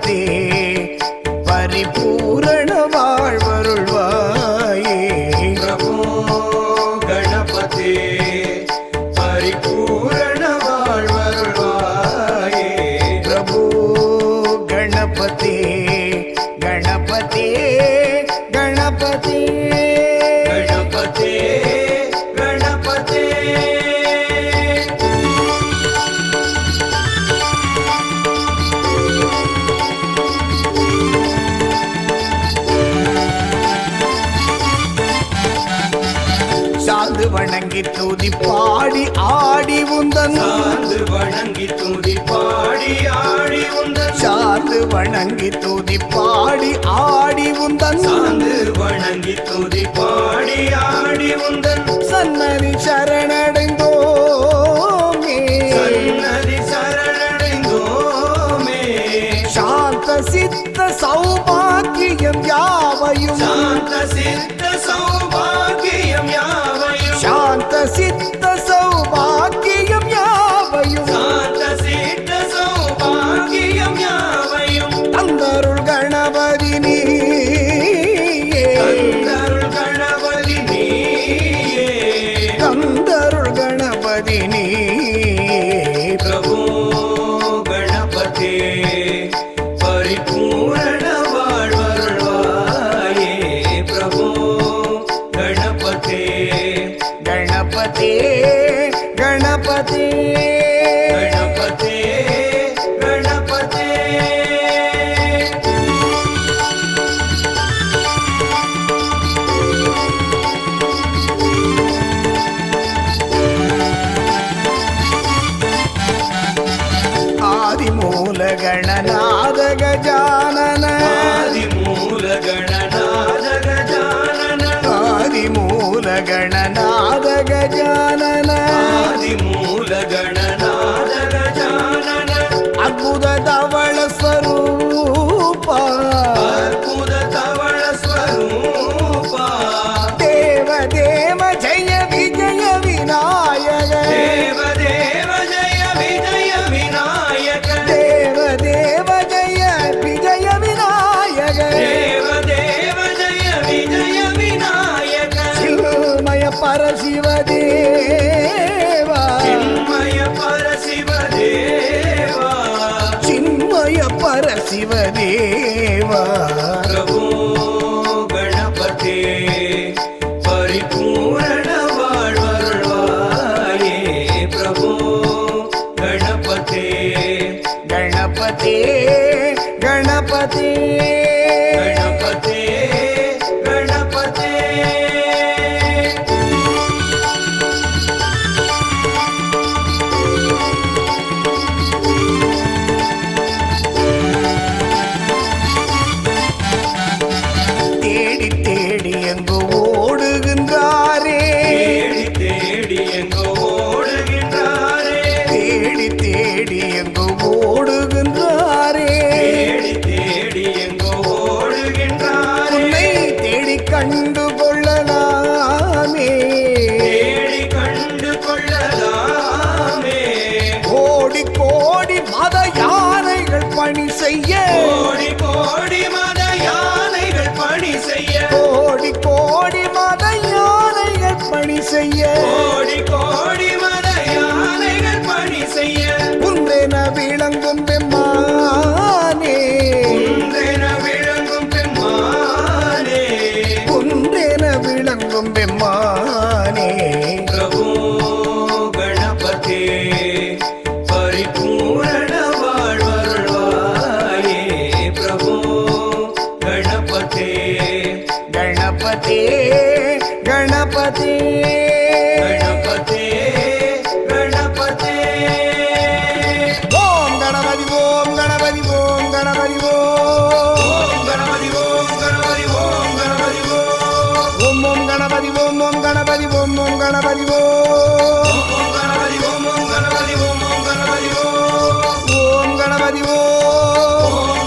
கணபதி பரிபூரண வாழ்வருள்வாயே. பிரபோ கணபதி பரிபூரண வாழ்வருள்வாயே. பிரபு கணபதி கணபதி கணபதி கணபதி கணபதி. சார்ந்து வணங்கி துதி பாடி ஆடி உந்தன் சார்ந்து வணங்கி துதி பாடி ஆடி உந்தன் சார்ந்து வணங்கி துதி பாடி ஆடி உந்தன் சார்ந்து வணங்கி துதி பாடி ஆடி உந்தன் சன்னதி சரணடைந்தோமே சன்னதி சரணடைந்தோமே. சாந்த சித்த சௌபாக்கியம் யாவையும் சாந்த சித்த சௌபாகியம் யாவையும் சாந்த சித்த சௌபாக்கியம் யாவையும் சாந்த சித்த சௌபாகியம் யாவையும் தந்தருள் கணபதி நீயே தந்தருள் கணபதி நீயே. தந்தருள் கணபதி நீயே. பிரபோ கணபதி பரிபூரண வாழ்வருள்வாயே. பிரபோ கணபதி கணபதி கணபதி கணபதி கணபதி. ஆதிமூல கணநாத கஜானன ஆதிமூல கணநாத கஜானன ஆதிமூல கணநாத கஜானன ஆதிமூல கணநாத கஜானன. அற்புத தவள ஸ்வரூபா அற்புத தவள ஸ்வரூபா. தேவ தேவ ஜெய விஜய விநாயக தேவ தேவ ஜெய விஜய விநாயக. தேவ தேவ ஜெய விஜய விநாயக தேவ தேவ ஜெய விஜய விநாயக. சின்மய பரசிவதேவா சின்மய பரசிவதேவா. சின்மய பரசிவதேவா. பிரபோ கணபதி பரிபூரண வாழ்வருள்வாயே. பிரபோ கணபதி கணபதி கணபதி கணபதி கணபதி. தேடி தேடி எங்கு ஓடுகின்றாரே தேடி தேடி எங்கோ ஓடுகின்றாரே. தேடி தேடி எங்கு ஓடுகின்றாரே தேடி தேடி எங்கோ ஓடுகின்றாரே. உன்னை தேடி கண்டு கொள்ளலாமே தேடி கண்டு கொள்ளலாமே. கோடி கோடி மத யானைகள் பணி செய்ய கோடி கோடி மத யானைகள் பணி செய்ய. கோடி கோடி மத யானைகள் பணி செய்ய கோடி கோடி மத யானைகள் பணி செய்ய. உன்றென விளங்கும் பெம்மானே குன்றென விளங்கும் பெம்மானே. குன்றென விளங்கும் பெம்மானே. பிரபோ கணபதி பரிபூரண வாழ்வருள்வாயே. பிரபோ கணபதி கணபதி கணபதி கணபதி கணபதி. ஓம் கணபதி ஓம் கணபதி ஓம் கணபதி ஓம் கணபதி ஓம் கணபதி ஓம் கணபதி ஓம் ஓம் கணபதி ஓம் ஓம் கணபதி ஓம் ஓம் கணபதி ஓம் ஓம் கணபதி ஓம் ஓம் கணபதி ஓம் ஓம் கணபதி ஓம்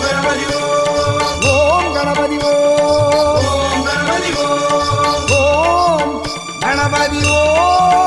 கணபதி ஓம் ஓம் கணபதி ஓம் கணபதி ஓம் ஓம் கணபதி ஓம் கணபதி ஓம்